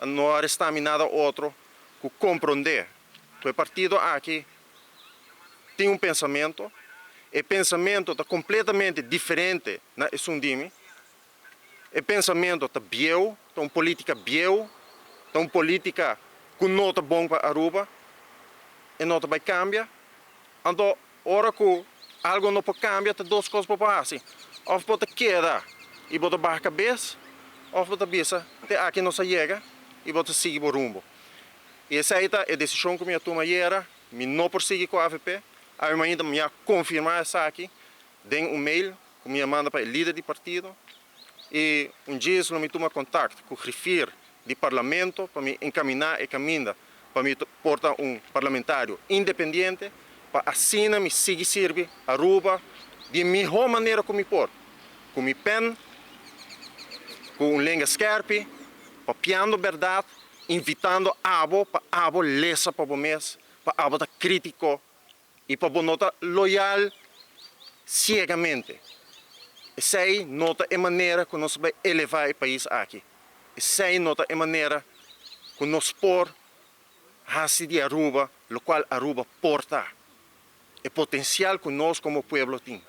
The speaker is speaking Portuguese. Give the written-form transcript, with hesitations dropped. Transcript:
não arrestamos nada outro que compreender que o partido aqui tem um pensamento, e pensamento está completamente diferente na Sundimi. O pensamento está biel, está uma política biel, está uma política que não está bom para Aruba, e não vai cambiar. Então, hora que algo não pode cambiar, tem duas coisas para fazer. Ou pode quedar e pode baixar a cabeça, ou pode pensar que aqui não se chega e pode seguir o rumbo. E essa é a decisão que eu tomei era, eu não prosseguir com a AVP, eu ainda me confirmar essa aqui, dei um mail que me manda para o líder do partido, e dia eu me tomo contato com o refiro do parlamento para me encaminhar e caminhar para me portar um parlamentário independente, para assim me seguir servir a Aruba de melhor maneira que me porto, com mi pen, com um lenga scarpe, papiando verdade, invitando abo para abo lesa para o mês, para abo da crítico e para o nota loyal cegamente. Essa é nota é maneira que nós vamos elevar o país aqui. Essa é nota é maneira que nós por hacer de Aruba, o qual Aruba porta, o potencial que nós como povo temos.